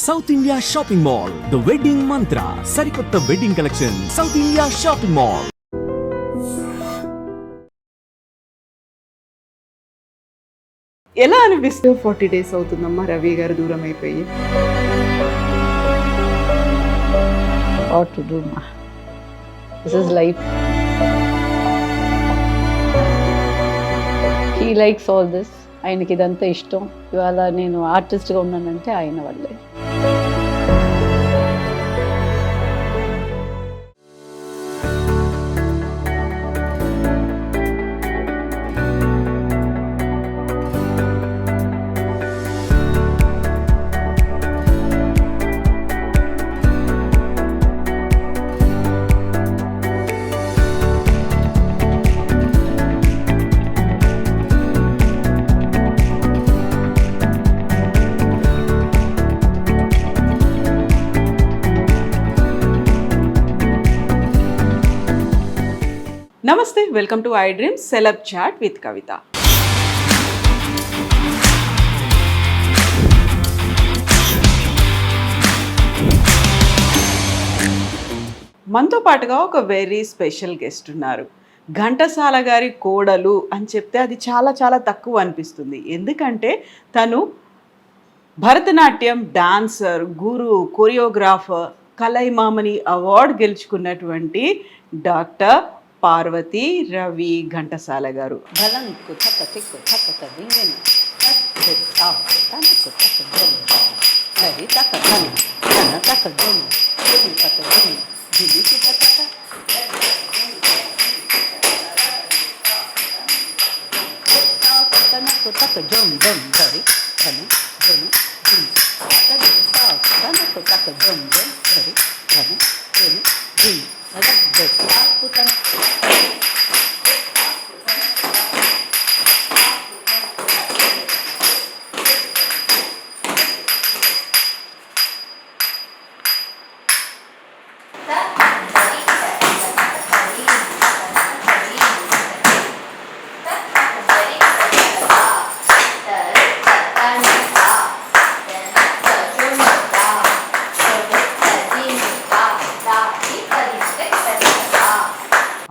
South India shopping mall, the wedding మంత్ర, సరికొత్త wedding collection, south India shopping mall. ఎలా అనిపిస్తూ 40 days అవుతుందమ్మా రవి గారు దూరం అయిపోయి? What to do, ma? This is life. He likes all this. ఆయనకి ఇదంతా ఇష్టం. ఇవాళ నేను ఆర్టిస్ట్గా ఉన్నానంటే ఆయన వల్లే. నమస్తే, welcome to I dream celeb chat with Kavitha. మనతో పాటుగా ఒక వెరీ స్పెషల్ గెస్ట్ ఉన్నారు. ఘంటసాల గారి కోడలు అని చెప్తే అది చాలా చాలా తక్కువ అనిపిస్తుంది. ఎందుకంటే తను భరతనాట్యం డాన్సర్, గురు, కొరియోగ్రాఫర్, కలైమామణి అవార్డు గెలుచుకున్నటువంటి డాక్టర్ పార్వతి రవి ఘంటసాల గారు.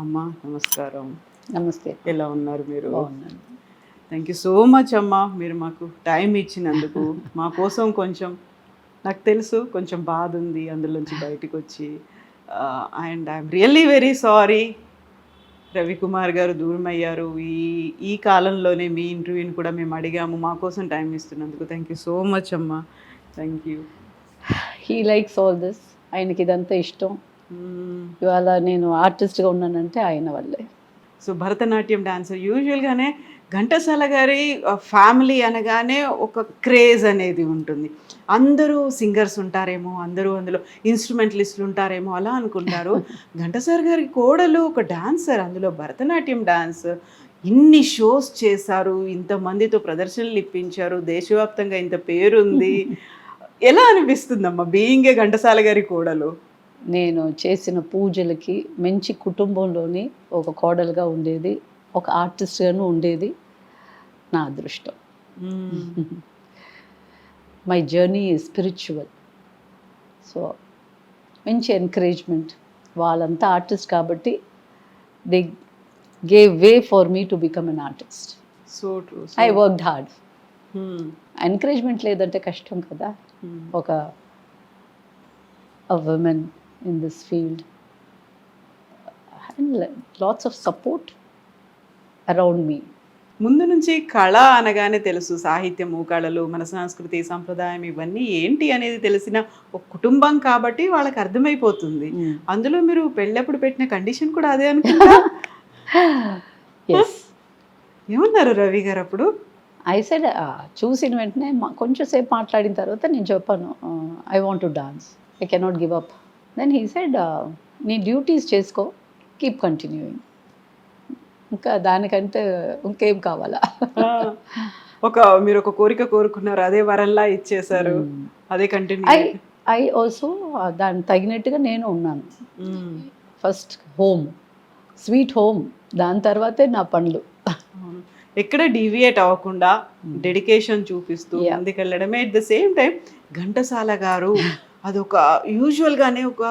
అమ్మా నమస్కారం. నమస్తే. ఎలా ఉన్నారు మీరు? బాగున్నాను. థ్యాంక్ యూ సో మచ్ అమ్మా, మీరు మాకు టైం ఇచ్చినందుకు. మా కోసం కొంచెం, నాకు తెలుసు కొంచెం బాధ ఉంది అందులోంచి బయటకు వచ్చి. And I'm really very sorry Ravikumar గారు దూరం అయ్యారు. ఈ కాలంలోనే మీ ఇంటర్వ్యూని కూడా మేము అడిగాము. మా కోసం టైం ఇస్తున్నందుకు థ్యాంక్ యూ సో మచ్ అమ్మా. Thank you. He likes all this. ఆయనకి ఇదంతా ఇష్టం. ఇవాళ నేను ఆర్టిస్ట్గా ఉన్నానంటే ఆయన వల్లే. సో భరతనాట్యం డాన్సర్, యూజువల్గానే ఘంటసాల గారి ఫ్యామిలీ అనగానే ఒక క్రేజ్ అనేది ఉంటుంది. అందరూ సింగర్స్ ఉంటారేమో, అందరూ అందులో ఇన్స్ట్రుమెంటలిస్టులు ఉంటారేమో అలా అనుకుంటారు. ఘంటసాల గారి కోడలు ఒక డాన్సర్, అందులో భరతనాట్యం డాన్స్. ఇన్ని షోస్ చేశారు, ఇంతమందితో ప్రదర్శనలు ఇప్పించారు, దేశవ్యాప్తంగా ఇంత పేరుంది. ఎలా అనిపిస్తుందమ్మా బీయింగ్ ఏ ఘంటసాల గారి కోడలు? నేను చేసిన పూజలకి మంచి కుటుంబంలోని ఒక కోడలుగా ఉండేది, ఒక ఆర్టిస్ట్గాను ఉండేది నా అదృష్టం. My journey is spiritual. So మంచి ఎంకరేజ్మెంట్. వాళ్ళంతా ఆర్టిస్ట్ కాబట్టి they gave way for me to become an artist. So true. I worked hard. Encouragement లేదంటే కష్టం కదా. ఒక women in this field and lots of support around me. ముందు నుంచి కళ అనగానే తెలుసు, సాహిత్యము, కళలు, మన సంస్కృతి, సంప్రదాయం ఇవన్నీ ఏంటి అనేది తెలిసిన ఒక కుటుంబం కాబట్టి వాళ్ళకి అర్థమైపోతుంది. అందులో మీరు పెళ్ళప్పుడు పెట్టిన కండిషన్ కూడా అదే అనుకుంటా. ఏమన్నారు రవి గారు అప్పుడు? ఐ సెడ్, చూసిన వెంటనే కొంచెం సేపు మాట్లాడిన తర్వాత నేను చెప్పాను, I want to dance, I cannot give up. Then he said, నీ డ్యూటీస్ చేసుకో, కీప్ కంటిన్యూయింగ్. ఇంకా దానికంటే ఇంకేం కావాలా? మీరు ఒక కోరిక కోరుకున్నారు, అదే వరంలా ఇచ్చేసారు, అదే కంటిన్యూ. ఐ ఆల్సో దానికి తగినట్టుగా నేను ఉన్నాను. ఫస్ట్ హోమ్, స్వీట్ హోమ్, దాని తర్వాతే నా పనులు. ఎక్కడ డీవియేట్ అవ్వకుండా డెడికేషన్ చూపిస్తూ Yeah. ముందుకెళ్ళడమే. At the same time Ghantasala గారు అదొక యూజువల్గానే ఒక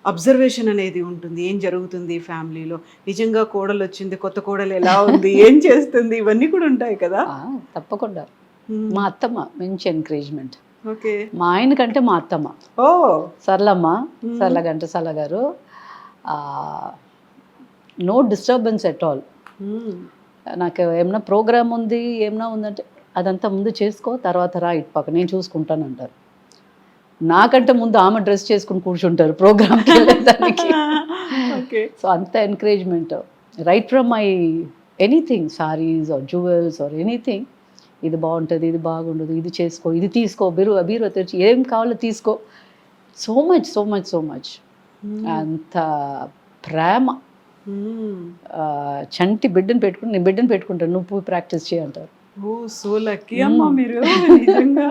అబ్జర్వేషన్ అనేది ఉంటుంది. ఏం జరుగుతుంది ఫ్యామిలీలో, నిజంగా కోడలు వచ్చింది, కొత్త కోడలు ఎలా ఉంది, ఏం చేస్తుంది, ఇవన్నీ కూడా ఉంటాయి కదా. తప్పకుండా. మా అత్తమ్మ మంచి ఎంకరేజ్మెంట్. ఓకే. మా ఆయన కంటే మా అత్తమ్మ ఓ సరళమ్మ, సరళ ఘంటసాల గారు, నో డిస్టర్బెన్స్ ఎట్ ఆల్. నాకు ఏమన్నా ప్రోగ్రామ్ ఉంది ఏమన్నా ఉందంటే అదంతా ముందు చేసుకో, తర్వాత రా ఇటు పక్క నేను చూసుకుంటాను అంటారు. నాకంటే ముందు ఆమె డ్రెస్ చేసుకుని కూర్చుంటారు ప్రోగ్రామ్కి వెళ్ళేదానికి. ఓకే. సో అంత encouragement right from my anything, saris or jewels or anything. ఇది బాగుంటుంది, ఇది బాగుండదు, ఇది చేసుకో, ఇది తీసుకో, బీరువా తెరిచి ఏం కావాలో తీసుకో. So much so much so much. అంత ప్రేమ. చంటి బిడ్డను పెట్టుకుని నేను బిడ్డను పెట్టుకుంటాను, నువ్వు ప్రాక్టీస్ చేయంటారు. ఓ సో లక్కీ అమ్మా మీరు నిజంగా.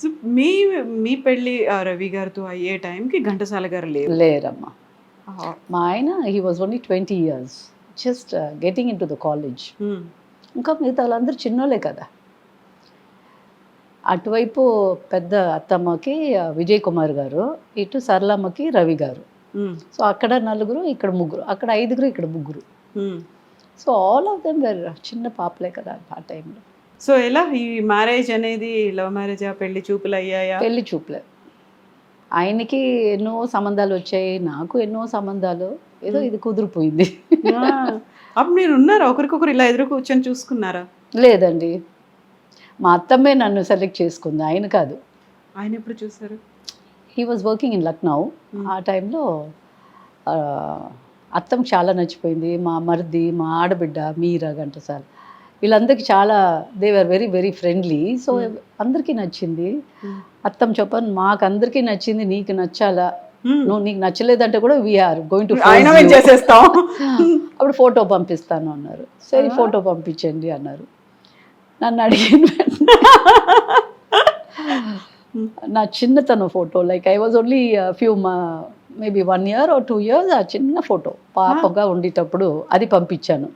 సో మీ పెళ్ళి రవి గారితో అయ్యే టైంకి ఘంటసాల గారు లేరమ్మా. మా ఆయన he was only 20 years, just getting into the college. ఇంకా మిగతా వాళ్ళందరూ చిన్నోళ్ళే కదా. అటువైపు పెద్ద అత్తమ్మకి విజయ్ కుమార్ గారు, ఇటు సరళమ్మకి రవి గారు. సో అక్కడ 4, ఇక్కడ 3, అక్కడ 5, ఇక్కడ 3. So all of them were చిన్న పాపలే కదా ఆ టైంలో. సో ఎలా ఈ మ్యారేజ్ అనేది లవ్ మ్యారేజా, పెళ్లి చూపులు అయ్యాయా? పెళ్లి చూపులే. ఆయనకి ఎన్నో సంబంధాలు వచ్చాయి, నాకు ఎన్నో సంబంధాలు, ఏదో ఇది కుదిరిపోయింది. అప్పుడు మీరు ఉన్నారా ఒకరికొకరు ఇలా ఎదురు కూర్చొని చూసుకున్నారా? లేదండి, మా అత్తమ్మే నన్ను సెలెక్ట్ చేసుకుంది, ఆయన కాదు. ఆయన ఎప్పుడు చూసారు? He was working in Lucknow. ఆ టైంలో అత్తమ్మ చాలా నచ్చిపోయింది. మా మరిది, మా ఆడబిడ్డ మీరా ఘంటసాల, వీళ్ళందరికీ చాలా they are very very friendly. So అందరికీ నచ్చింది. అత్తమ్మ చెప్పాను, మాకు అందరికీ నచ్చింది, నీకు నచ్చాలా, నువ్వు నీకు నచ్చలేదంటే కూడా వీఆర్ గోయింగ్ టు చేసేస్తాం. అప్పుడు ఫోటో పంపిస్తాను అన్నారు. సరే ఫోటో పంపించండి అన్నారు. నన్ను అడిగిన నా చిన్నతనం photo, like I was only few maybe 1 year or 2 years, ఆ చిన్న ఫోటో పాపగా ఉండేటప్పుడు అది పంపించాను.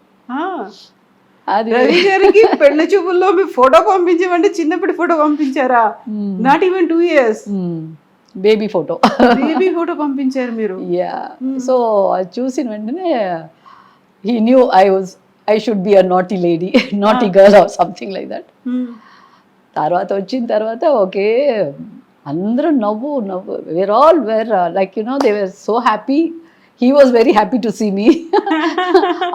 అది రవి గారికి పెళ్లి చూపుల్లో మీ ఫోటో పంపించమంటే చిన్నప్పటి ఫోటో పంపించారా? Not even 2 years baby photo, baby photo పంపించారు మీరు. యా. సో అది చూసిన వెంటనే he knew I should be a naughty lady, naughty girl or something like that. తర్వాత వచ్చిన తర్వాత ఓకే అందరూ నవ్వు were all were like they were so happy. He was very happy to see me.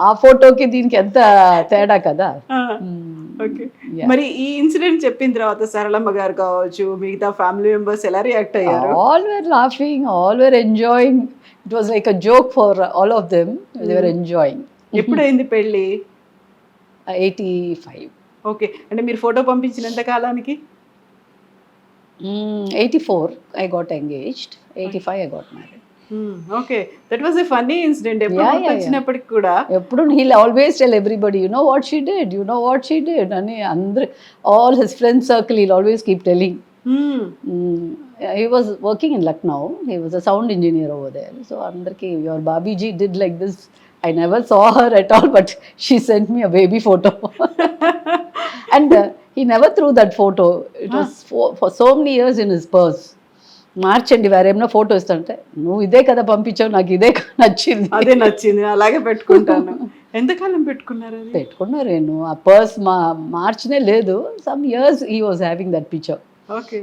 ఆ ఫోటోకి దీనికి ఎంత తేడా కదా. ఓకే. మరి ఈ ఇన్సిడెంట్ చెప్పిన తర్వాత సరళమ్మ గారు కావచ్చు, మిగతా ఫ్యామిలీ మెంబర్స్ ఎలా రియాక్ట్ అయ్యారు? All were laughing, all were enjoying. It was like a joke for all of them. They were enjoying. ఎప్పుడైంది పెళ్ళి? 85. ఓకే. అంటే మీరు ఫోటో పంపించినంత కాలానికి 84 I got engaged, 85 I got married. Okay. That was a funny incident. ఎప్పుడు వచ్చినప్పటికి కూడా ఎప్పుడు he'll always tell everybody, you know what she did అని అందరు, all his friend circle, he'll always keep telling. He was working in Lucknow, he was a sound engineer over there. So andarki, your Babiji did like this. I never saw her at all, but she sent me a baby photo. And he never threw that photo. It was for so many years in his purse. మార్చండి వేరేమన్నా photo ఇస్తాంటే, నువ్వు ఇదే కదా పంపించావు, నాకు ఇదే నచ్చింది, అదే నచ్చింది, అలాగే పెట్టుకుంటాను. ఎంతకాలం పెట్టుకున్నారు? పెట్టుకున్నారు నేను ఆ పర్స్ మార్చనే లేదు. Some years he was having that picture. Okay.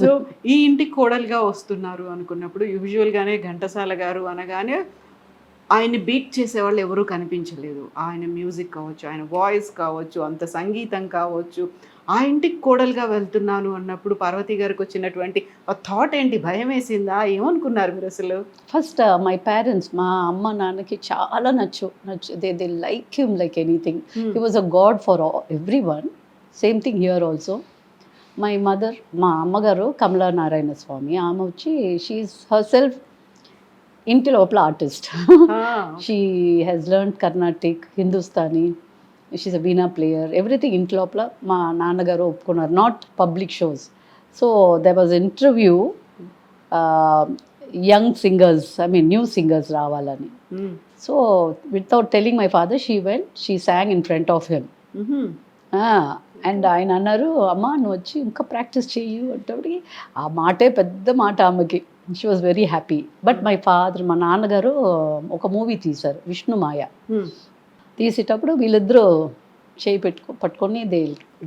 So ఈ ఇంటికి కోడలుగా వస్తున్నారు అనుకున్నప్పుడు యూజువల్గానే ఘంటసాల గారు అనగానే ఆయన్ని బీట్ చేసేవాళ్ళు ఎవరూ కనిపించలేదు. ఆయన మ్యూజిక్ కావచ్చు, ఆయన వాయిస్ కావచ్చు, అంత సంగీతం కావచ్చు. ఆ ఇంటికి కోడలుగా వెళ్తున్నాను అన్నప్పుడు పార్వతి గారికి వచ్చినటువంటి ఆ థాట్ ఏంటి? భయం వేసిందా? ఏమనుకున్నారు మీరు అసలు? ఫస్ట్ మై పేరెంట్స్, మా అమ్మ నాన్నకి చాలా నచ్చు they like him like anything. He was a god for every one. Same thing here also. My mother, మా అమ్మగారు కమలా నారాయణ స్వామి, ఆమె వచ్చి షీఈస్ హర్ సెల్ఫ్ ఇంటి లోపల artist. She has learn Carnatic, Hindustani, she's a veena player, everything ఇంటి లోపల. మా నాన్నగారు ఒప్పుకున్నారు, not public shows. So there was interview, young singers, I mean new singers రావాలని. So without telling my father she sang in front of him. And ఆయన అన్నారు, అమ్మ నువ్వు వచ్చి ఇంకా ప్రాక్టీస్ చెయ్యు అంటే ఆ మాటే పెద్ద మాట ఆమెకి. She was very happy. But my father, మా నాన్నగారు ఒక మూవీ తీశారు, విష్ణుమాయ. తీసేటప్పుడు వీళ్ళిద్దరూ చేయి పట్టుకొని they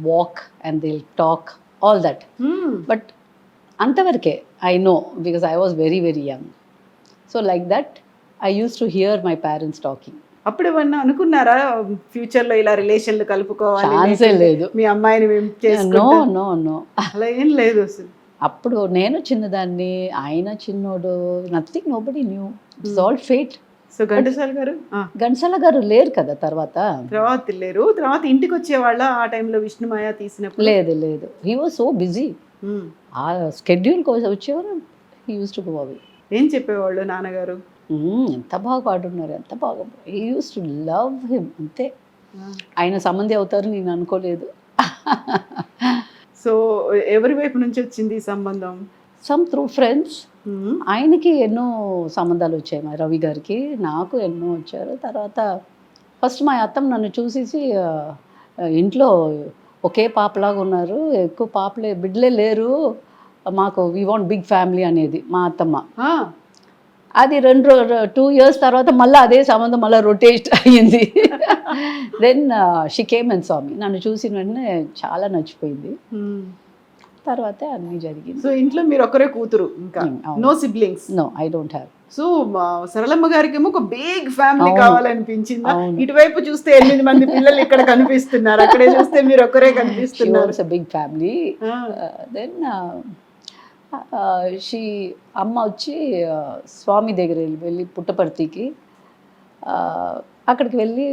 walk and they talk all that. But అంతవరకే I know, because I was very very young. So like that I use to hear my parents talking. అప్పుడు ఏమన్నా అనుకున్నారా ఫ్యూచర్ లో ఇలా రిలేషన్లు కలుపుకోవాలి, ఛాన్సే లేదు, మీ అమ్మాయిని మేము నో చేసుకుంటాం, నో నో, అలా ఏం లేదు అసలు? అప్పుడు నేను చిన్నదాన్ని, ఆయన చిన్నోడు, nothing, nobody new, it's all fate. So Ghantasala గారు ఘంటసాల గారు లేరు కదా తర్వాత. లేరు, తర్వాత ఇంటికి వచ్చేవాళ్ళ ఆ టైంలో విష్ణుమాయ తీసినప్పుడు? లేదు లేదు, హీ వాజ్ సో బిజీ. ఆ స్కెడ్యూల్ కోసం వచ్చేవారు, he use to go away. ఏం చెప్పేవాళ్ళు నాన్నగారు? ఎంత బాగా పాడున్నారు, ఎంత బాగా, he use to love him, అంతే. ఆయన సంబంధి అవుతారు నేను అనుకోలేదు. సో ఎవరి వైపు నుంచి వచ్చింది ఈ సంబంధం? Some through friends. ఆయనకి ఎన్నో సంబంధాలు వచ్చాయి, మా రవి గారికి, నాకు ఎన్నో వచ్చారు. తర్వాత ఫస్ట్ మా అత్తమ్మ నన్ను చూసేసి ఇంట్లో ఒకే పాపలాగా ఉన్నారు, ఎక్కువ పాపలే బిడ్డలే లేరు మాకు, వీ వాంట్ బిగ్ ఫ్యామిలీ అనేది మా అత్తమ్మ. అది 2 years తర్వాత మళ్ళీ అదే సంబంధం మళ్ళీ రొటేట్ అయ్యింది. Then she came and saw me. నన్ను చూసిన వెంటనే చాలా నచ్చిపోయింది. తర్వాత అన్నీ జరిగింది. సో ఇంట్లో మీరు ఒక్కరే కూతురు, ఇంకా no siblings? No, I don't have. So Saralamma గారికి ఏమో ఒక బిగ్ ఫ్యామిలీ కావాలనిపించింది. ఇటువైపు చూస్తే 8 మంది పిల్లలు ఇక్కడ కనిపిస్తున్నారు, అక్కడే చూస్తే మీరు ఒక్కరే కనిపిస్తున్నారు. Big family. దెన్ అమ్మ వచ్చి స్వామి దగ్గర వెళ్ళి పుట్టపర్తికి, అక్కడికి వెళ్ళి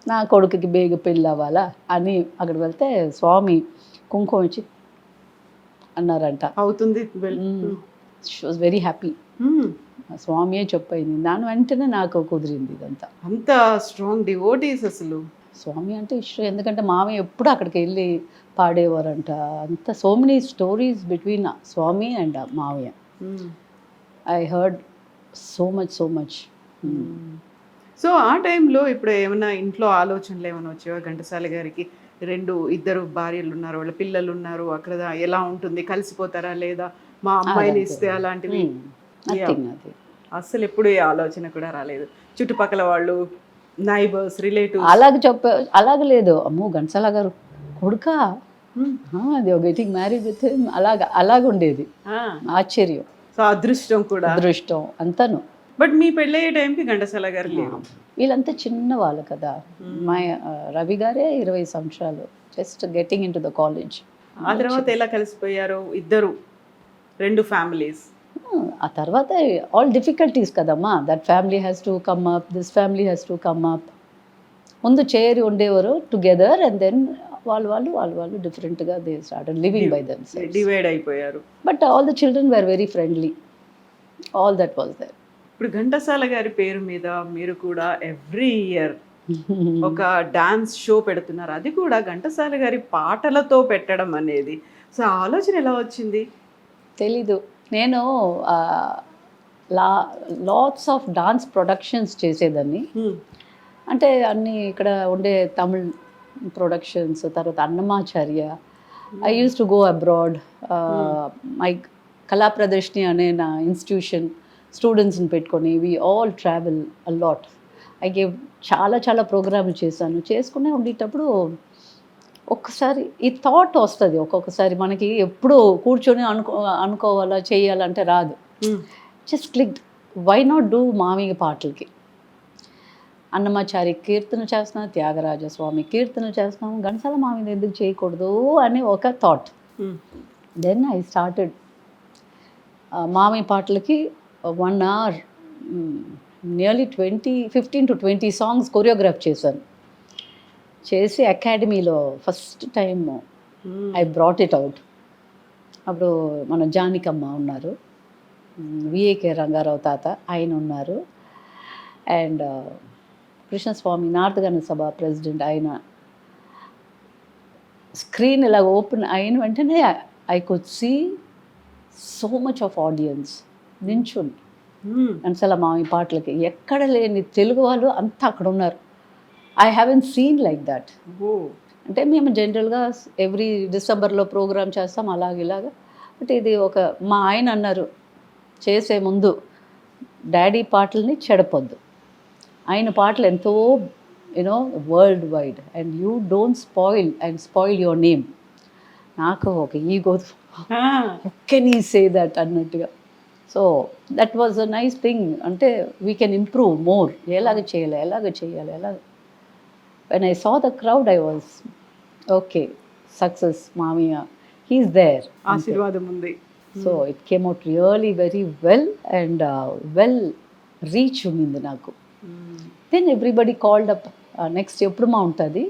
నా కొడుకుకి బేగ పెళ్ళి అవ్వాలా అని అక్కడికి వెళ్తే స్వామి కుంకుమ ఇచ్చి అన్నారంట. అవుతుంది. She was very happy. స్వామియే చెప్పయింది, దాని వెంటనే నాకు కుదిరింది ఇదంతా. అంత స్ట్రాంగ్ డివోటీస్ అసలు. స్వామి అంటే ఇష్టం, ఎందుకంటే మామయ్య ఎప్పుడు అక్కడికి వెళ్ళి పాడేవారంట. అంత so many stories between Swami and మామయ్య. I heard so much. So ఆ టైంలో ఇప్పుడు ఏమైనా ఇంట్లో ఆలోచనలు ఏమైనా వచ్చేవా ఘంటసాల గారికి? 2 భార్యలు ఉన్నారు, వాళ్ళ పిల్లలు ఉన్నారు, అక్కడ ఎలా ఉంటుంది, కలిసిపోతారా లేదా, మా అమ్మాయిని ఇస్తే, అలాంటివి అసలు ఎప్పుడు ఏ ఆలోచన కూడా రాలేదు? చుట్టుపక్కల వాళ్ళు, నైబర్స్, రిలేటివ్స్ అలాగే లేదు, అమ్మో ఘంటసాల గారు కొడుకా, they are getting married with him, అలాగుండేది. ఆశ్చర్యం. సో అదృష్టం కూడా, అదృష్టం అంతాను. బట్ మీ పెళ్ళయ్యే టైంకి ఘంటసాల గారు లేరు. వీళ్ళంతా చిన్న వాళ్ళు కదా. మా రవి గారే 20 సంవత్సరాలు, just getting into the college. ఆ తర్వాత ఎలా కలిసిపోయారు ఇద్దరు, 2 ఫ్యామిలీస్? ఆ తర్వాత ఆల్ డిఫికల్టీస్ కదమ్మా. That family has to come up, this family has to come up. ముందు చేరి ఉండేవారు టుగెదర్, అండ్ దెన్ వాళ్ళు డిఫరెంట్గా they started living by themselves. Divide అయిపోయారు. But all the children were very friendly, all that was there. ఇప్పుడు ఘంటసాల గారి పేరు మీద మీరు కూడా ఎవ్రీ ఇయర్ ఒక డాన్స్ షో పెడుతున్నారు, అది కూడా ఘంటసాల గారి పాటలతో పెట్టడం అనేది. సో ఆలోచన ఎలా వచ్చింది? తెలీదు. నేను లాట్స్ ఆఫ్ డాన్స్ ప్రొడక్షన్స్ చేసేదాన్ని. అంటే అన్నీ ఇక్కడ ఉండే తమిళ్ ప్రొడక్షన్స్, తర్వాత Annamacharya. I use to go abroad. My Kala Pradarshini అనే నా ఇన్స్టిట్యూషన్ స్టూడెంట్స్ని పెట్టుకొని we all travel a lot. I gave చాలా ప్రోగ్రామ్లు చేశాను. చేసుకునే ఉండేటప్పుడు ఒక్కసారి ఈ థాట్ వస్తుంది, ఒక్కొక్కసారి మనకి ఎప్పుడు కూర్చొని అనుకోవాలా చేయాలంటే రాదు. Just click, why not do మామయ్య పాటలకి. అన్నమాచారి కీర్తన చేస్తున్నాం, త్యాగరాజ స్వామి కీర్తన చేస్తున్నాం, ఘంటసాల మామయ్య ఎందుకు చేయకూడదు అని ఒక థాట్. దెన్ ఐ స్టార్టెడ్ మామయ్య పాటలకి 1 hour nearly 15 to 20 songs choreograph చేశాను. చేసి అకాడమీలో first time I brought it out. అప్పుడు మన జానికమ్మ ఉన్నారు, విఏకే రంగారావు తాత ఆయన ఉన్నారు, and Krishnaswami north Sabha president ఆయన. స్క్రీన్ ఇలా ఓపెన్ అయిన వెంటనే I could see so much of audience. నించుని ఘంటసాల మామయ్య పాటలకి ఎక్కడ లేని తెలుగు వాళ్ళు అంతా అక్కడ ఉన్నారు. I haven't seen like that. ఓ అంటే మేము జనరల్గా ఎవ్రీ డిసెంబర్లో ప్రోగ్రామ్ చేస్తాం అలాగ. బట్ ఇది ఒక మా ఆయన అన్నారు చేసే ముందు డాడీ పాటల్ని చెడపొద్దు, ఆయన పాటలు ఎంతో you know world wide and you don't spoil your name. నాకు ఒక ego can he say that అన్నట్టుగా. So that was a nice thing. అంటే వీ కెన్ ఇంప్రూవ్ మోర్. ఎలాగ చేయాలి. When I saw the crowd I was okay, success మామయ్య, he is there, ఆశీర్వాదం ఉంది. So it came out really very well and well reach ఉండింది నాకు. Then everybody called up, next ఎప్పుడు మా ఉంటుంది.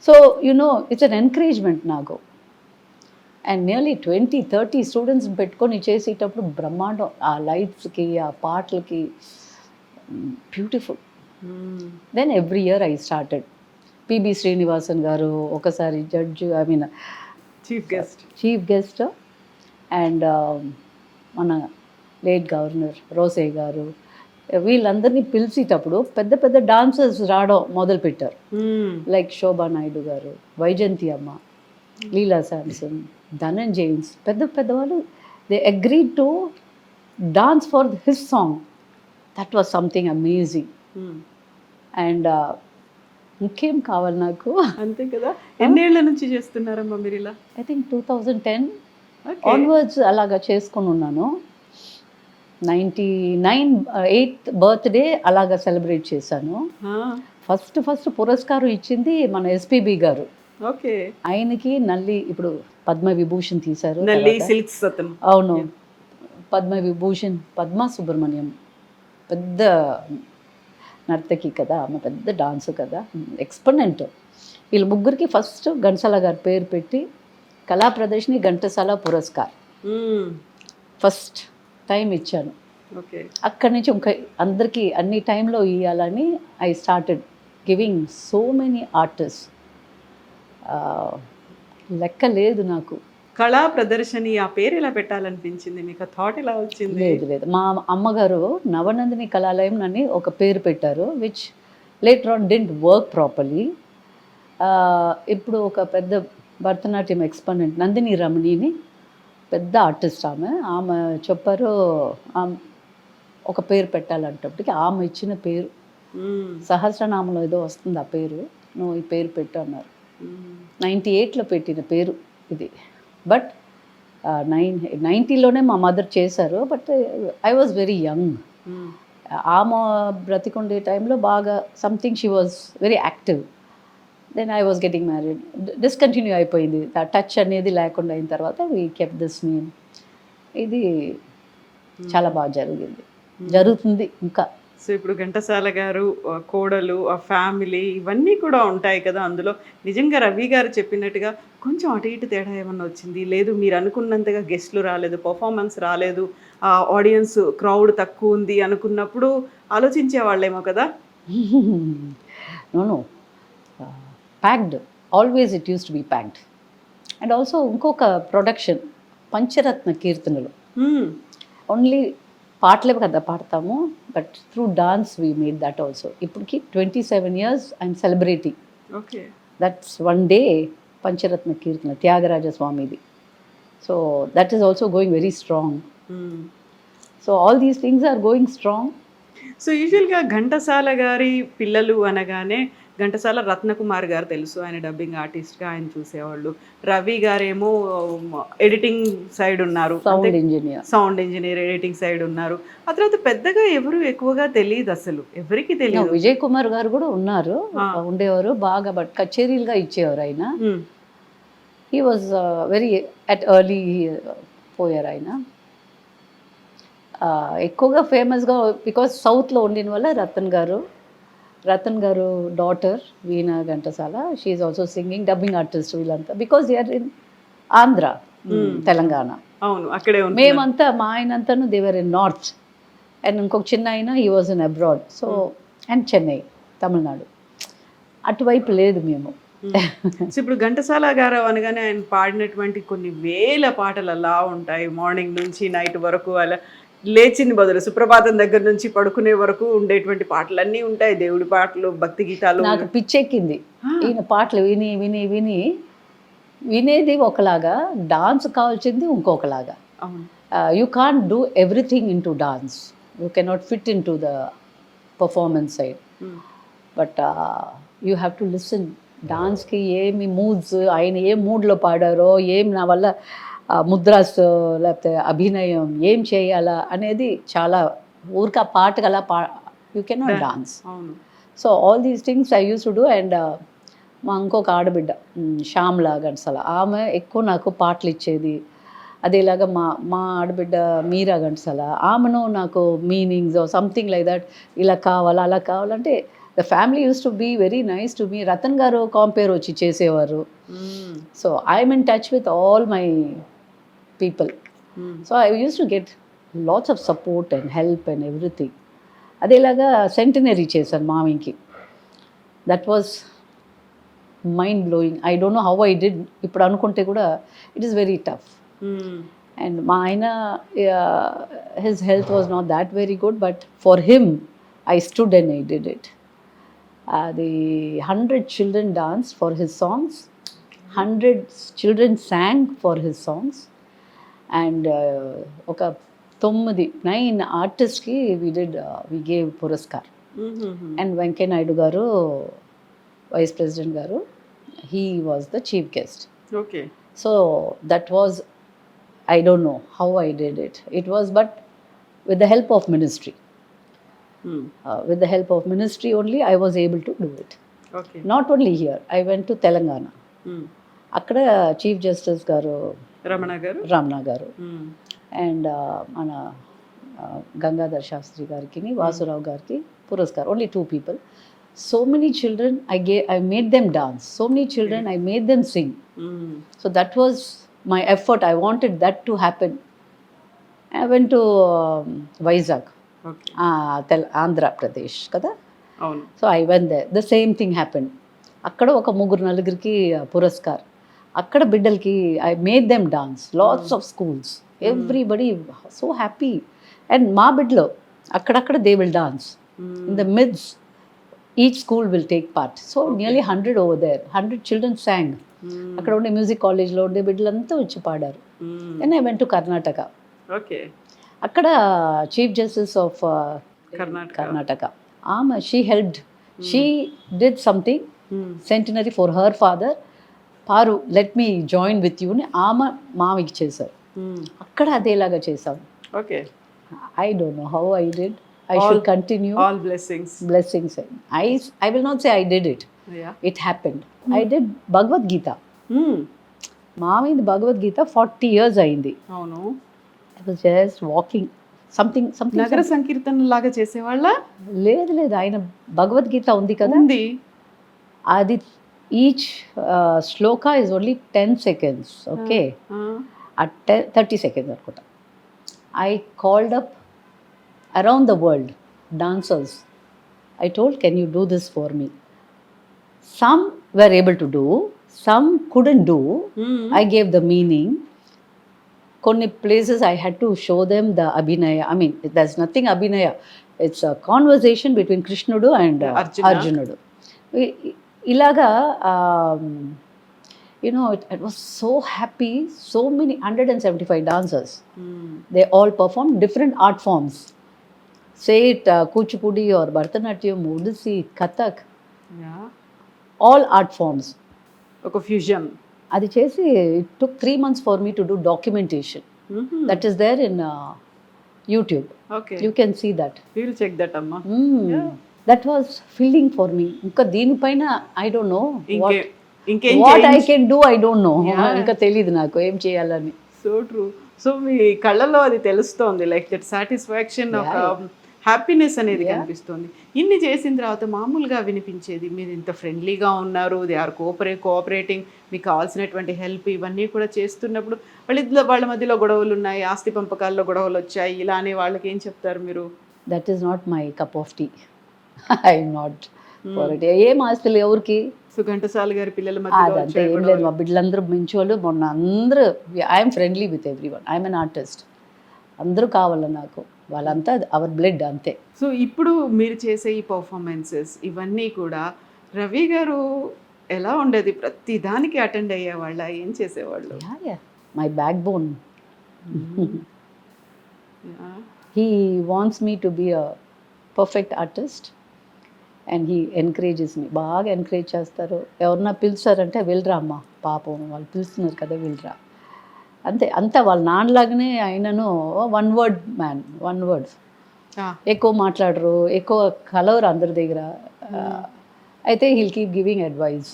So you know it's an encouragement నాకు. And nearly 20-30 students పెట్టుకొని చేసేటప్పుడు బ్రహ్మాండం, ఆ లైట్స్కి ఆ పాటలకి beautiful. Then every year I started. PB Srinivasan గారు ఒకసారి judge, I mean chief guest, and మన లేట్ గవర్నర్ రోసయ్య గారు, వీళ్ళందరినీ పిలిచేటప్పుడు పెద్ద పెద్ద డాన్సర్స్ రావడం మొదలుపెట్టారు. లైక్ శోభా నాయుడు గారు, వైజయంతి అమ్మ, లీలా శాంసన్, ధనంజయన్స్, పెద్దవాళ్ళు. They agreed to dance for his song. That was something amazing. And ఇంకేం కావాలి నాకు. అంతే కదా. ఎన్నేళ్ల నుంచి చేస్తున్నారమ్మా మీరు ఇలా? ఐ థింక్ 2010 ఆన్వర్డ్స్ అలాగా చేసుకొని ఉన్నాను. 99 8th బర్త్డే అలాగా సెలబ్రేట్ చేశాను. ఫస్ట్ పురస్కారం ఇచ్చింది మన ఎస్పీబీ గారు. ఓకే. ఆయనకి నల్లి, ఇప్పుడు పద్మవిభూషణ్ తీశారు. అవును, పద్మవిభూషణ్. పద్మా సుబ్రహ్మణ్యం పెద్ద నర్తకి కదా, ఆమె పెద్ద డాన్సు కదా, ఎక్స్పర్నెంట్. వీళ్ళ ముగ్గురికి ఫస్ట్ ఘంటసాల గారు పేరు పెట్టి కళా ప్రదర్శని ఘంటసాల పురస్కార్ ఫస్ట్ టైం ఇచ్చాను. ఓకే. అక్కడి నుంచి ఇంకా అందరికీ అన్ని టైంలో ఇవ్వాలని I started giving so many artist. లెక్క లేదు నాకు. కళా ప్రదర్శని ఆ పేరు ఎలా పెట్టాలనిపించింది మీకు? థాట్ ఎలా వచ్చింది? లేదు, మా అమ్మగారు నవనందిని కళాలయం అని ఒక పేరు పెట్టారు, which later on didn't work properly. ఇప్పుడు ఒక పెద్ద భరతనాట్యం ఎక్స్పర్నెంట్ నందిని రమణిని, పెద్ద ఆర్టిస్ట్ ఆమె చెప్పారు ఒక పేరు పెట్టాలంటప్పటికి ఆమె ఇచ్చిన పేరు సహస్రనామంలో ఏదో వస్తుంది ఆ పేరు, నువ్వు ఈ పేరు పెట్టు అన్నారు. 98లో పెట్టిన పేరు ఇది. బట్ 90లోనే మా మదర్ చేశారు. But I was very young. ఆమె బ్రతికుండే టైంలో బాగా something she was very active. Then I was getting married. Discontinue అయిపోయింది, టచ్ అనేది లేకుండా అయిన తర్వాత వీ కెప్ దిస్ నేమ్. ఇది చాలా బాగా జరుగుతుంది ఇంకా. సో ఇప్పుడు ఘంటసాల గారు, కోడలు, ఆ ఫ్యామిలీ ఇవన్నీ కూడా ఉంటాయి కదా అందులో. నిజంగా రవి గారు చెప్పినట్టుగా కొంచెం అటు ఇటు తేడా ఏమన్నా వచ్చింది, లేదు మీరు అనుకున్నంతగా గెస్ట్లు రాలేదు, పర్ఫార్మెన్స్ రాలేదు, ఆడియన్స్ క్రౌడ్ తక్కువ ఉంది అనుకున్నప్పుడు ఆలోచించే వాళ్ళేమో కదా? No packed, always it use to be packed. And also ఇంకొక ప్రొడక్షన్ పంచరత్న కీర్తనలు, ఓన్లీ పాటలే కదా పాడతాము, but through dance we made that also. ఇప్పటికి 27 years I'm celebrating. Okay. That's one day Pancharatna కీర్తన త్యాగరాజ స్వామిది. So that is also going very strong. So all these things are going strong. So యూజువల్గా ఘంటసాల గారి పిల్లలు అనగానే ఘంటసాల రత్నకుమార్ గారు తెలుసు, ఆయన డబ్బింగ్ ఆర్టిస్ట్గా ఆయన చూసేవాళ్ళు. రవి గారేమో ఎడిటింగ్ సైడ్ ఉన్నారు, సౌండ్ ఇంజనీర్ ఎడిటింగ్ సైడ్ ఉన్నారు. ఆ తర్వాత పెద్దగా ఎవరు ఎక్కువగా తెలియదు, అసలు ఎవరికి తెలియదు. విజయ్ కుమార్ గారు కూడా ఉన్నారు, ఉండేవారు బాగా, బట్ కచేరీలుగా ఇచ్చేవారు ఆయన. He was very at early పోయారు ఆయన. ఎక్కువగా ఫేమస్గా బికాస్ సౌత్లో ఉండిన వల్ల రతన్ గారు daughter Veena Ghantasala, she also singing, dubbing artist వీళ్ళంతా. Because they are in Andhra, Telangana. అవును, అక్కడే మేమంతా మా ఆయనంతాను దేవర్ ఇన్ నార్త్. అండ్ ఇంకొక చిన్న ఆయన he was in abroad. So and Chennai, Tamil Nadu, అటువైపు లేదు మేము. ఇప్పుడు ఘంటసాల గారు అనగానే ఆయన పాడినటువంటి కొన్ని వేల పాటలు అలా ఉంటాయి, మార్నింగ్ నుంచి నైట్ వరకు. అలా లేచింది బదులు సుప్రభాతం దగ్గర నుంచి పడుకునే వరకు ఉండేటువంటి పాటలన్నీ ఉంటాయి, దేవుడి పాటలు, భక్తి గీతాలు. నాకు పిచ్చెక్కింది ఈయన పాటలు విని విని విని. వినేది ఒకలాగా, డాన్స్ కావాల్సింది ఇంకొకలాగా. అవును. You can't do everything into dance, you cannot fit into the performance side. But you have to listen. డాన్స్కి ఏమి మూడ్స్, ఆయన ఏ మూడ్లో పాడారో, ఏం నా వల్ల ముద్రాస్ లేకపోతే అభినయం ఏం చేయాలా అనేది చాలా ఊరిక పాటకు అలా యూ కెనాట్ డాన్స్. అవును. So all these things I use to do. And మా ఇంకొక ఆడబిడ్డ శ్యామ్లా ఘంటసాల, ఆమె ఎక్కువ నాకు పాటలు ఇచ్చేది. అదేలాగా మా మా ఆడబిడ్డ మీరా ఘంటసాల, ఆమెను నాకు మీనింగ్స్ సంథింగ్ లైక్ దట్, ఇలా కావాలా అలా కావాలంటే the family use to be very nice to me. Ratan గారు కాంపేర్ వచ్చి చేసేవారు. So I'm in touch with all my people. So I use to get lots of support and help and everything. అదేలాగా centenary చేశాను మామయ్యకి. That was mind blowing. I don't know how I did. ఇప్పుడు అనుకుంటే కూడా it is very tough. And మా ఆయన his health was not that very good, but for him I stood and I did it. అది 100 children danced for his songs, 100 children sang for his songs, and ఒక 9 ఆర్టిస్ట్కి we gave Puraskar. And Venkaiah Naidu గారు, vice president గారు, he was the chief guest. Okay. So that was, I don't know how I did it. It was but with the help of ministry. With the help of ministry only I was able to do it. Okay. Not only here, I went to Telangana. అక్కడ chief justice గారు రమణ గారు and మన గంగాధర్ శాస్త్రి గారికి, వాసురావు గారికి పురస్కార్. Only 2 people. So many children I made them dance. So many children I made them sing. So that was my effort. I wanted that to happen. I went to Vizag. Andhra Pradesh కదా. అవును. So I went there, the same thing happen. అక్కడ ఒక 3-4 పురస్కార్. అక్కడ బిడ్డలకి I made them dance, lots of schools, everybody so happy. And మా బిడ్డలో అక్కడక్కడ they will dance in the midst. Each school will take part. So nearly 100 over there, 100 children sang. అక్కడ ఉండే మ్యూజిక్ కాలేజ్లో ఉండే బిడ్డలంతా వచ్చి పాడారు. And I went to Karnataka. Okay. అక్కడ చీఫ్ జస్టిస్ ఆఫ్ కర్ణాటక, ఆమె she helped. She did something centenary for her father. Paru, let me join with you అని ఆమె మామకి చేశారు. అక్కడ అదేలాగా చేశాం. Okay. I don't know how I did. I should continue. All blessings. Blessings. I will not say I did it. Yeah. It happened. I did Bhagavad Gita. మామయ్యది భగవద్ గీత 40 years అయింది. అవును. I was just walking. something నగర సంకీర్తన లాగా చేసేవాళ్ళ? లేదు, ఆయన భగవద్గీత ఉంది కదా, ఉంది. అది each Shloka is only 10 seconds. Okay, at 30 seconds అనుకుంటా. I called up around the world dancers. I told, can you do this for me? Some were able to do, some couldn't do. I gave the meaning. Konni places I had to show them the abhinaya. I mean, there's nothing abhinaya. It's a conversation between Krishnudu and Arjunudu. Ilaga, you know, it was so happy. So many 175 dancers. They all performed different art forms. Say it Kuchipudi or Bharatanatyam, Odissi, Kathak. Yeah. All art forms. ఒక fusion. అది చేసి it took 3 months for me to do documentation. That is there in YouTube. Okay. You can see that. We will check that, amma. Yeah. That was filling for me. ఇంకా దీనిపైన I don't know what I can do. I don't know. ఇంకా తెలియదు నాకు ఏం చేయాలని. So true. So మీ కళ్ళలో అది తెలుస్తోంది, లైక్ దట్ సాటిస్ఫాక్షన్, ఒక హ్యాపీనెస్ అనేది కనిపిస్తుంది. ఇన్ని చేసిన తర్వాత మామూలుగా వినిపించేది, మీరు ఇంత ఫ్రెండ్లీగా ఉన్నారు, దే ఆర్ కోఆపరేటింగ్, మీకు కావాల్సినటువంటి హెల్ప్ ఇవన్నీ కూడా చేస్తున్నప్పుడు వాళ్ళ మధ్యలో గొడవలు ఉన్నాయి, ఆస్తి పంపకాల్లో గొడవలు వచ్చాయి, ఇలా అనే వాళ్ళకి ఏం చెప్తారు మీరు? That is not my cup of tea. I'm not for it. ఏం ఆస్తులు ఎవరికి? ఘంటసాల గారి పిల్లల మధ్య అదంతా ఏం లేదు. మా బిడ్డలందరూ మంచి వాళ్ళు. మొన్న అందరూ I'm friendly with every one. I'm an artist. అందరూ కావాలి నాకు, వాళ్ళంతా అవర్ బ్లడ్ అంతే. సో ఇప్పుడు మీరు చేసే ఈ పర్ఫార్మెన్సెస్ ఇవన్నీ కూడా రవి గారు ఎలా ఉండేది? ప్రతి దానికి అటెండ్ అయ్యేవాళ్ళ? ఏం చేసేవాళ్ళు? My backbone. Yeah. He wants me to be a perfect artist and he encourages me. బాగా ఎంకరేజ్ చేస్తారు. ఎవరన్నా పిలుస్తారంటే వెళ్ళరా అమ్మ, పాపం వాళ్ళు పిలుస్తున్నారు కదా వెళ్ళరా అంతే. అంతా వాళ్ళ నాన్నలాగానే ఆయనను one word man, one word. Ah. ఎక్కువ మాట్లాడరు, ఎక్కువ కలవరు అందరి దగ్గర. అయితే హీల్ కీప్ గివింగ్ అడ్వైస్.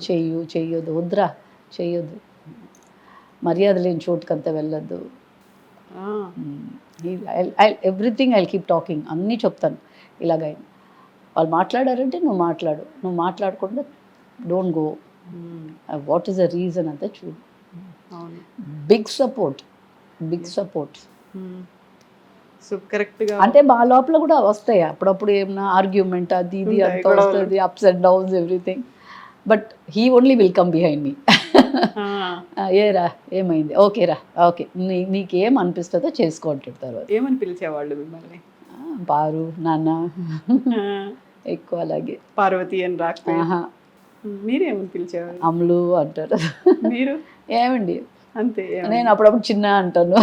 చెయ్యొద్దు, వద్దురా చెయ్యొద్దు, మర్యాద లేని చోటుకంతా వెళ్ళొద్దు. Ah. Everything I keep talking, అన్నీ చెప్తాను. ఇలాగ వాళ్ళు మాట్లాడారంటే నువ్వు మాట్లాడు, నువ్వు మాట్లాడకుండా don't go. What is the reason అంతా చూడు. అవును. Big support, big support. So కరెక్ట్గా అంటే మా లోపల కూడా వస్తాయి అప్పుడప్పుడు ఏమన్నా ఆర్గ్యుమెంట్ అది ఇది ఉంటాయి, అంతా గొడవలు. వస్తుంది, ups and downs everything. But he only will come behind me. ఏరా ఏమైంది, ఓకేరా, ఓకే, నీకేం అనిపిస్తుందో చేసుకోంటాడు. తర్వాత ఏమని పిలిచేవాళ్ళు మిమ్మల్ని? పారు నాన్న ఎక్కువ అలాగే. పార్వతి అని రాకపోయి ఆహా, మీరేమని పిలిచేవాళ్ళు? అమ్ములు అంటారు. మీరు ఏమండి, అంతే? నేను అప్పుడప్పుడు చిన్న అంటాను.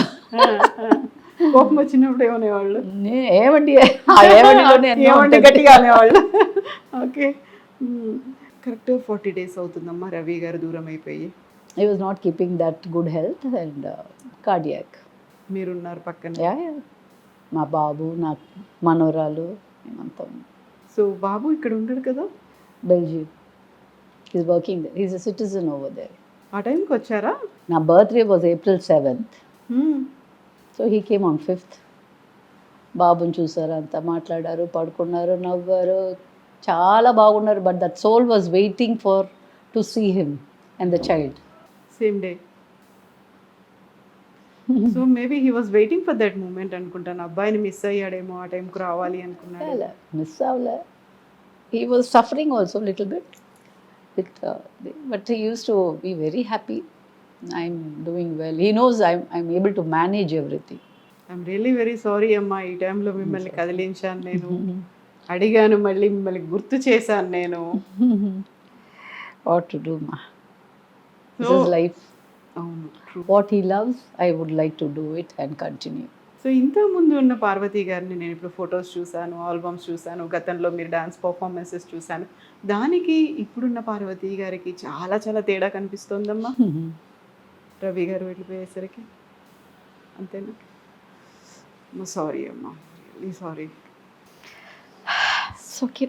కోపం వచ్చినప్పుడు ఏమనేవాళ్ళు? ఏమండి, ఆ ఏమండిలోనే ఎన్నో ఏమండి ఉంటుంది. గట్టిగా అనేవాళ్ళు. ఓకే. కరెక్ట్ 40 days అవుతుందమ్మా రవి గారు దూరం అయిపోయి. I was not keeping that good health and cardiac. మీరున్నారు పక్కన. మా బాబు, నా మనోరాలు మేమంతా. సో బాబు ఇక్కడ ఉండడు కదా? Belgium. Is working there, is a citizen over there. ఆ టైంకి వచ్చారా? నా birthday was April 7th. Hmm. So he came on 5th. బాబుని చూసారు, అంతా మాట్లాడారు, పడుకున్నారు, నవ్వారు, చాలా బాగున్నారు. But that soul was waiting for to see him and the child. Same day. So maybe he was waiting for that moment అనుకుంటాను. అబ్బాయిని మిస్ అయ్యాడేమో, ఆ టైంకి రావాలి అనుకున్నాడు. మిస్ అవ్వలే. He was suffering also little bit with but he use to be very happy. I'm doing well. He knows I'm able to manage everything. I'm really very sorry అమ్మా, ఈ టైంలో మిమ్మల్ని కదిలించాను నేను, అడిగాను, మళ్ళీ మిమ్మల్ని గుర్తు చేశాను నేను. వాట్ టు డూ మా, దిస్ So- ఇస్ లైఫ్. అవును, true. What he loves I would like to do it and continue. So ఇంత ముందు ఉన్న పార్వతి గారిని నేను ఇప్పుడు ఫొటోస్ చూశాను, ఆల్బమ్స్ చూశాను, గతంలో మీరు డాన్స్ పర్ఫార్మెన్సెస్ చూశాను. దానికి ఇప్పుడున్న పార్వతి గారికి చాలా చాలా తేడా కనిపిస్తోందమ్మా రవి గారు వెళ్ళిపోయేసరికి. అంతేనా? సారీ అమ్మా, really sorry. Okay,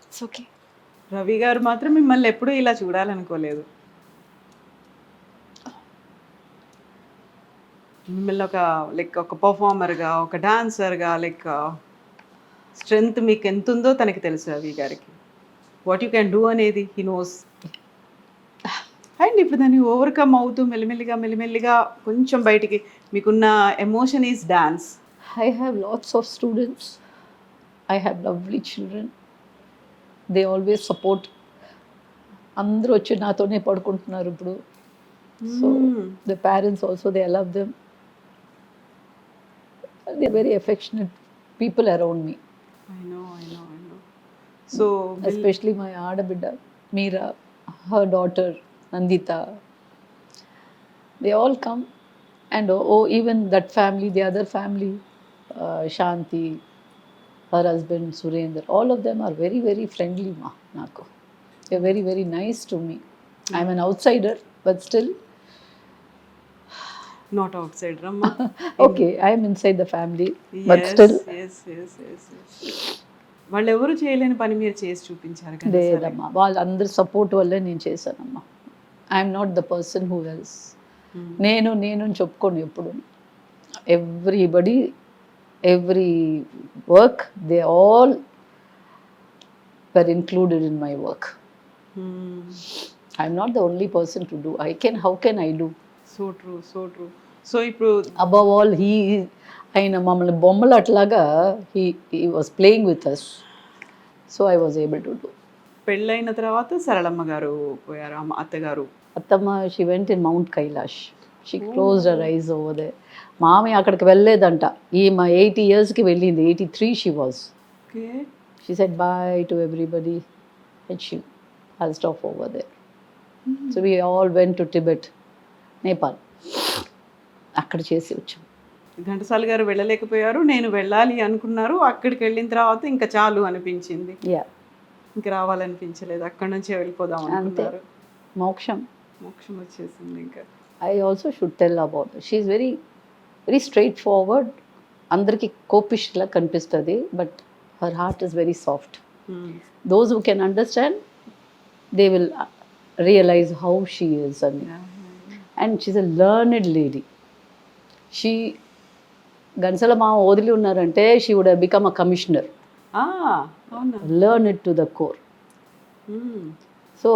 it's okay. Ravi గారు మాత్రం మిమ్మల్ని ఎప్పుడూ ఇలా చూడాలనుకోలేదు. మిమ్మల్ని ఒక పర్ఫార్మర్గా, ఒక డాన్సర్గా, స్ట్రెంగ్త్ మీకు ఎంత ఉందో తనకి తెలుసు రవి గారికి. వాట్ యూ క్యాన్ డూ అనేది హీ నోస్. అండ్ ఇప్పుడు దాన్ని ఓవర్కమ్ అవుతూ మెల్లిమెల్లిగా కొంచెం బయటికి మీకున్న emotion is dance. I have lots of students. I have lovely children. They always support. అందరూ వచ్చి నాతోనే పడుకుంటున్నారు ఇప్పుడు. So the parents also, they love them. They're very affectionate people around me. I know. So Especially my Adabidda, Meera, her daughter, Nandita. They all come. And even that family, the other family, Shanti, her husband Surendra, all of them are very, very friendly, ma, naku. They're very, very nice to me. I'm an outsider, but still, not outside రమ్మా. okay, I'm inside the family, but still, yes. వాళ్ళు ఎవరు చేయలేని పని మీరు చేసి చూపించారు కదా. లేదమ్మా, వాళ్ళందరి సపోర్ట్ వల్లే నేను చేశానమ్మా. I'm not the person who else. నేను చెప్పుకోను ఎప్పుడు. Everybody, every work, they all were included in my work. I'm not the only person to do. How can I do? So true. So ఇప్పుడు Above all, ఆయన మమ్మల్ని బొమ్మలు అట్లాగా he was playing with us. So I was able to do. పెళ్ళైన తర్వాత సరళమ్మ గారు పోయారు, అత్తగారు. అత్తమ్మ she went in mount Kailash, she closed her eyes over there. మామయ్య అక్కడికి వెళ్ళలేదంట, ఈమె 80 yearsకి వెళ్ళింది, 83 she was. Okay. She said bye to everybody and she has stop over there. So we all went to Tibet, Nepal, అక్కడ చేసి వచ్చాం. ఘంటసాల గారు వెళ్ళలేకపోయారు, నేను వెళ్ళాలి అనుకున్నారు. అక్కడికి వెళ్ళిన తర్వాత ఇంకా చాలు అనిపించింది, యా, ఇంక రావాలనిపించలేదు, అక్కడి నుంచే వెళ్ళిపోదాం అనుకున్నారు. మోక్షం. మోక్షం వచ్చేసింది ఇంకా. I also should tell about her. She is very, very straightforward. అందరికి కోపిష్లా కనిపిస్తుంది, but her heart is very soft. Those who can understand, they will realize how she is. And she's a learned lady. She, గన్సల మా వదిలి ఉన్నారంటే she would have become a commissioner. అవునా. Learn it to the core. So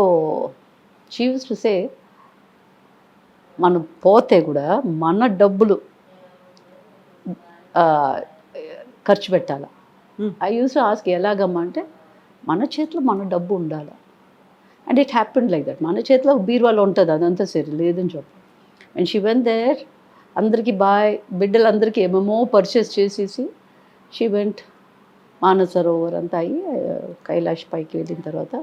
she used to say, మనం పోతే కూడా మన డబ్బులు ఖర్చు పెట్టాలి. ఐ యూస్ టు ఆస్క్ ఎలాగమ్మా అంటే, మన చేతిలో మన డబ్బు ఉండాలి. And it happened like that. మన చేతిలో బీరువాలో ఉంటుంది, అదంతా సరే లేదని చెప్పు. అండ్ షీ వెంట్ దేర్, అందరికీ బాయ్, బిడ్డలందరికీ ఏమేమో పర్చేస్ చేసేసి షీ వెంట్ మానసరోవర్ అంతా అయ్యి కైలాష్ పైకి వెళ్ళిన తర్వాత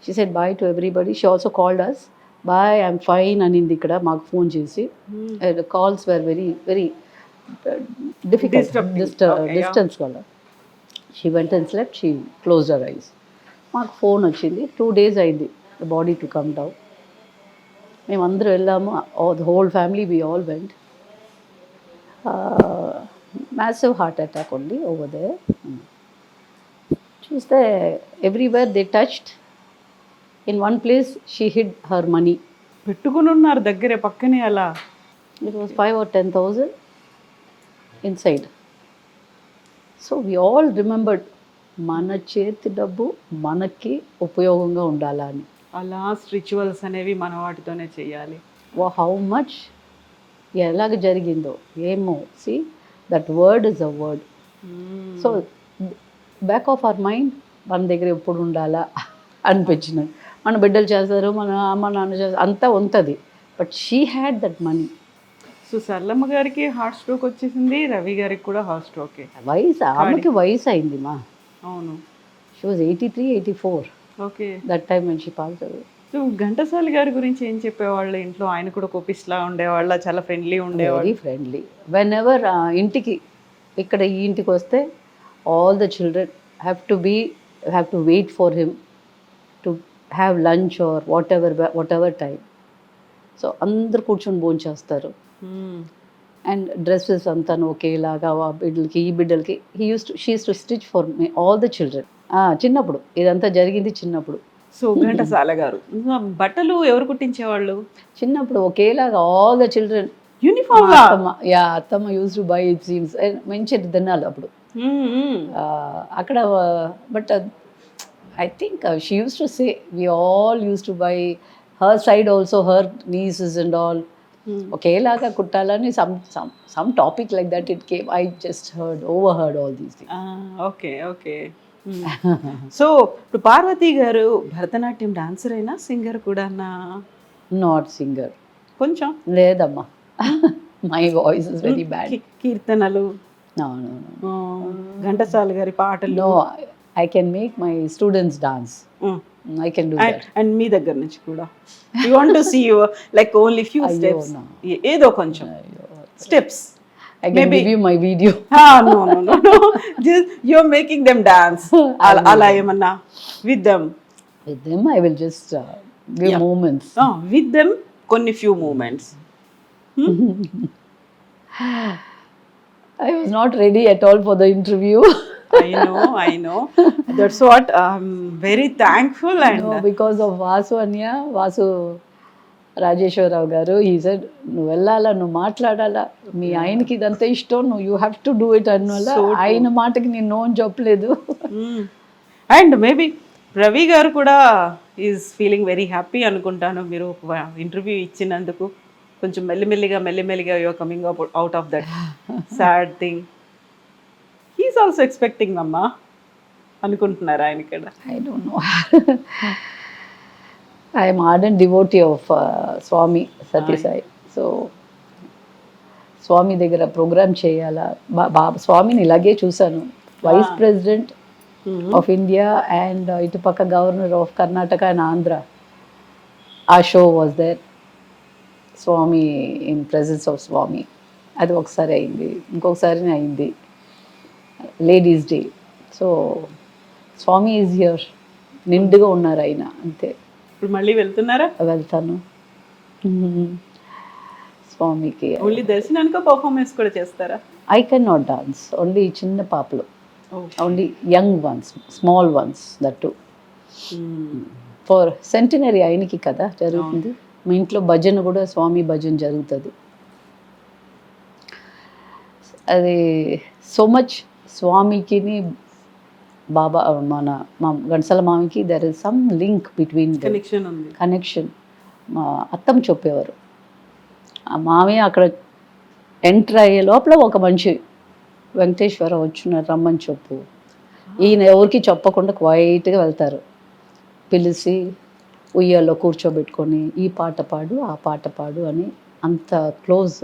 she said bye to everybody. She also called us, bye I'm fine అనింది ఇక్కడ మాకు ఫోన్ చేసి. Calls were very very difficult, distance వల్ల. She went and slept, she closed her eyes. మాకు ఫోన్ వచ్చింది, 2 days అయింది the body to come down. మేమందరూ వెళ్ళాము, the whole family, we all went. Massive heart attack ఉంది over there. చూస్తే everywhere they touched. In one place, she hid her money. పెట్టుకుని ఉన్నారు దగ్గరే పక్కనే అలా. It was 5,000 or 10,000 inside. So we all remembered, మన చేతి డబ్బు మనకి ఉపయోగంగా ఉండాలా అని. ఆ లాస్ట్ రిచువల్స్ అనేవి మన వాటితోనే చేయాలి. హౌ మచ్ ఎలాగ జరిగిందో ఏమో. See that word is a word. So back of our mind మన దగ్గర ఎప్పుడు ఉండాలా అనిపించినది. మన బిడ్డలు చేస్తారు, మన అమ్మ నాన్న చేస్తారు, అంతా ఉంటుంది. But she had that money. So Saralamma గారికి హార్ట్ స్ట్రోక్ వచ్చేసింది, రవి గారికి కూడా హార్ట్ స్ట్రోకే. వయసు, ఆమెకి వయసు అయింది మా. అవును. She was 83, 84 okay. That time when she passed away. So Ghantasala గారి గురించి ఏం చెప్పేవాళ్ళు ఇంట్లో? ఆయన కూడా కోపిస్లా ఉండేవాళ్ళ, చాలా ఫ్రెండ్లీ ఉండేవాళ్ళు? Very friendly. వెన్ ఎవర్ ఇంటికి, ఇక్కడ ఈ ఇంటికి వస్తే all the children have to wait for him to have lunch or whatever time. So అందరు కూర్చొని భోంచేస్తారు. అండ్ డ్రెస్సెస్ అంతా ఒకేలాగా ఆ బిడ్డలకి ఈ బిడ్డలకి she use to stitch for me all the children. చిన్నప్పుడు ఇదంతా జరిగింది, చిన్నప్పుడు. సో ఘంటసాల గారు బట్టలు ఎవరు కుట్టించేవాళ్ళు చిన్నప్పుడు ఒకేలాగా ఆల్ ద చిల్డ్రన్ యూనిఫామ్? అత్తమ్మ use to buy it seems. మంచి తినాలి అప్పుడు అక్కడ. But I think she used to say, we all used to buy, her side also, her nieces and all. Okay, laga kuttalani, some topic like that it came. I just overheard all these things. Okay. So ఇప్పుడు పార్వతి గారు Bharatanatyam dancer అయినా singer కూడా? Not singer. కొంచెం లేదమ్మా, my voice is very bad. కీర్తనలు? No. Ghantasala గారి పాటలు? No, I can make my students dance. I can do that. And మీ దగ్గర నుంచి కూడా you want to see you like only few steps? ఏదో కొంచెం steps. I can give you my video. No. Just you're making them dance. Ala ఏమన్నా with them? With them I will just give moments. With them కొన్ని few moments. I was not ready at all for the interview. I know. That's what I'm very thankful. And no, because of Vasu Rajeswara Rao గారు, he said, నువ్వు వెళ్ళాలా, నువ్వు మాట్లాడాలా, మీ ఆయనకి ఇదంతా ఇష్టం, నువ్వు you have to do it అని వల్ల ఆయన మాటకి నేను నో అని చెప్పలేదు. అండ్ మేబీ రవి గారు కూడా ఈజ్ ఫీలింగ్ వెరీ హ్యాపీ అనుకుంటాను. మీరు ఇంటర్వ్యూ ఇచ్చినందుకు కొంచెం మెల్లిమెల్లిగా you are coming out of that sad thing. He is also expecting అమ్మా. అనుకుంటున్నారు ఆయన ఇక్కడ? I don't know. I am ardent devotee of Swami Sathya Sai. So, స్వామి దగ్గర ప్రోగ్రామ్ చేయాలా, స్వామిని ఇలాగే చూశాను, vice president of India and ఇటుపక్క governor of Karnataka and Andhra. ఆ show was there, Swami in presence of Swami. అది ఒకసారి అయింది, ఇంకొకసారి అయింది ladies day. So Swami is here, నిండుగా ఉన్నారు ఆయన, అంతే. ఇప్పుడు మళ్ళీ వెళ్తున్నారా? వెళ్తాను స్వామికి. ఓన్లీ దర్శనానికి పర్ఫార్మెన్స్ కూడా చేస్తారా? I can not dance, only చిన్న పాపలు, only young ones, small once, that to for centenary ఆయనకి కదా జరుగుతుంది. మీ ఇంట్లో భజన కూడా స్వామి భజన జరుగుతుంది. అది సో మచ్ స్వామికి బాబా మా ఘంటసాల మామికి there is some link between connection. మా అత్తమ్మ చెప్పేవారు, ఆ మామయ్య అక్కడ ఎంటర్ అయ్యే లోపల ఒక మనిషి వెంకటేశ్వర వచ్చున్నారు రమ్మని చెప్పు, ఈయన ఎవరికి చెప్పకుండా క్వైట్గా వెళ్తారు, పిలిచి ఉయ్యాల్లో కూర్చోబెట్టుకొని ఈ పాట పాడు ఆ పాట పాడు అని, అంత క్లోజ్.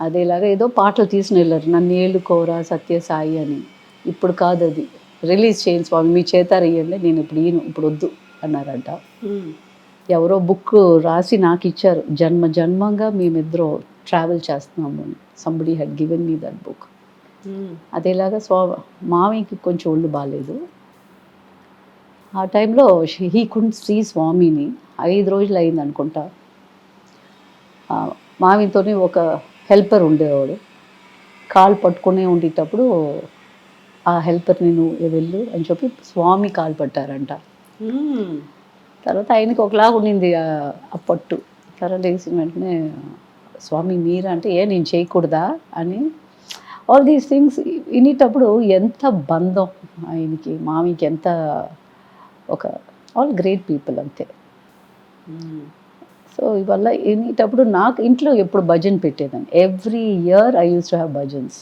అదేలాగా ఏదో పాటలు తీసుకుని వెళ్ళారు, నన్ను ఏలుకోరా సత్యసాయి అని. ఇప్పుడు కాదు, అది రిలీజ్ చేయండి స్వామి, మీ చేత ఇయ్యండి, నేను ఇప్పుడు ఇప్పుడు వద్దు అన్నారంట. ఎవరో బుక్ రాసి నాకు ఇచ్చారు, జన్మ జన్మంగా మేమిద్దరం ట్రావెల్ చేస్తున్నాము అని. Somebody had given me that book. అదేలాగా మామయ్యకి కొంచెం ఒళ్ళు బాగాలేదు. ఆ టైంలో హీ కుడెంట్ సీ స్వామిని. 5 రోజులు అయింది అనుకుంటా. మామయ్యతోనే ఒక హెల్పర్ ఉండేవాడు, కాలు పట్టుకునే ఉండేటప్పుడు ఆ హెల్పర్ని నువ్వు వెళ్ళు అని చెప్పి స్వామి కాలు పట్టారంట. తర్వాత ఆయనకి ఒకలాగా ఉండింది ఆ పట్టు. తర్వాత వేసిన వెంటనే స్వామి మీరా అంటే, నేను చేయకూడదా అని. ఆల్ దీస్ థింగ్స్ వినేటప్పుడు ఎంత బంధం ఆయనకి మామీకి, ఎంత ఒక ఆల్ గ్రేట్ పీపుల్, అంతే. సో ఇవల్ల వినేటప్పుడు నాకు ఇంట్లో ఎప్పుడు భజన్ పెట్టేదాన్ని. Every year I use to have bhajans.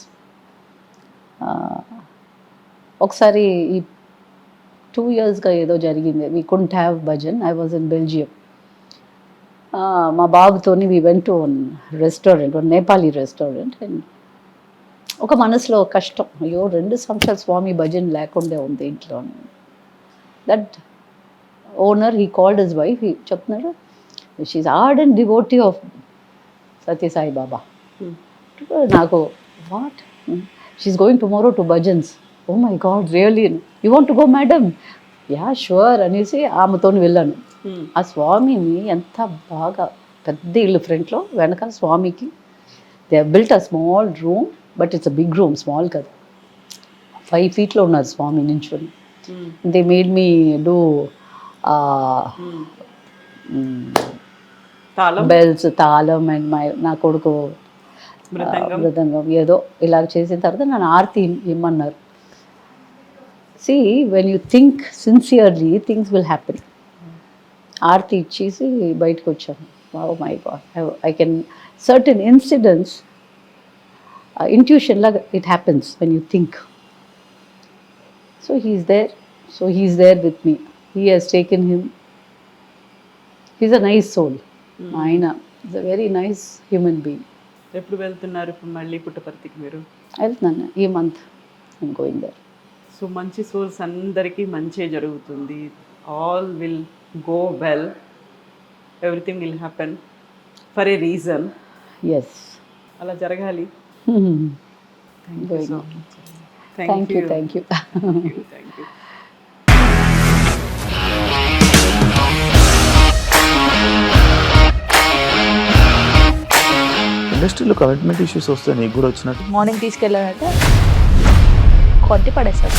ఒకసారి ఈ 2 yearsగా ఏదో జరిగింది, we couldn't have bhajan. I was in Belgium. మా బాబుతోని we went to restaurant, Nepali restaurant. And ఒక మనసులో కష్టం, అయ్యో 2 సంవత్సరాలు స్వామి భజన్ లేకుండా ఉంది ఇంట్లో. That owner he called his wife, చెప్తున్నాడు she's ardent devotee of Sathya Sai Baba. నాకు what, she's going tomorrow to bhajans. Oh my god, really you want to go madam? Yeah sure అనేసి ఆమెతో వెళ్ళాను. ఆ స్వామిని ఎంత బాగా, పెద్ద ఇల్లు ఫ్రంట్లో, వెనకాల స్వామికి they built a small room, but it's a big room, small కదా. 5 feetలో ఉన్నారు స్వామి నించుని. They made me do bells, తాళం, అండ్ నా కొడుకు మృదంగం ఏదో ఇలాగ చేసిన తర్వాత నన్ను Aarti ఇమ్మన్నారు. See, when you think sincerely, things will happen. Aarti ఇచ్చేసి బయటకు వచ్చాను. Oh my God, I can, certain incidents, intuition laga it happens when you think. So he's there with me. He has taken him. He's a nice soul. ఆయన is a very nice human being. ఎప్పుడు వెళ్తున్నారు ఇప్పుడు మళ్ళీ పుట్టపర్తికి మీరు? వెళ్తున్నాను ఈ month, I'm going there. So మంచి souls అందరికీ మంచి జరుగుతుంది. All will go well, everything will happen for a reason. Yes, అలా జరగాలి. Thank you. ఇండస్ట్రీలో కమిట్మెంట్ ఇష్యూస్ వస్తే నీకు కూడా వచ్చినట్టు? మార్నింగ్ తీసుకెళ్ళానంటే కొట్టి పడేసాడు.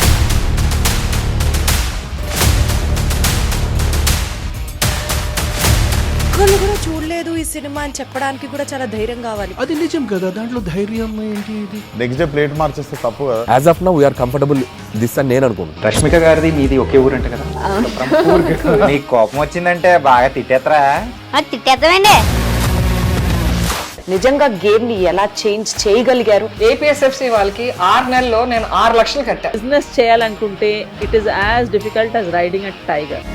ఒక్కళ్ళు కూడా చూడలేదు ఈ సినిమా అని చెప్పడానికి కూడా చాలా ధైర్యం కావాలి. అది నిజం కదా, దాంట్లో ధైర్యం ఏంటి? ఇది నెక్స్ట్ డే ప్లేట్ మార్చేస్తే తప్పు కదా. As of now we are comfortable this అని నేను అనుకుంటున్నాను. రష్మిక గారిది మీది ఒకే ఊరు అంట కదా? నీకు కోపం వచ్చిందంటే బాగా తిట్టేత్తరా? తిట్టేద్దామండి. నిజంగా గేమ్ ని ఎలా చేంజ్ చేయగలిగారు? ఏపీఎస్ఎఫ్సి వాళ్ళకి 6 నెలల్లో నేను 6 లక్షలు కట్టా. బిజినెస్ చేయాలనుకుంటే it is as difficult as riding a tiger.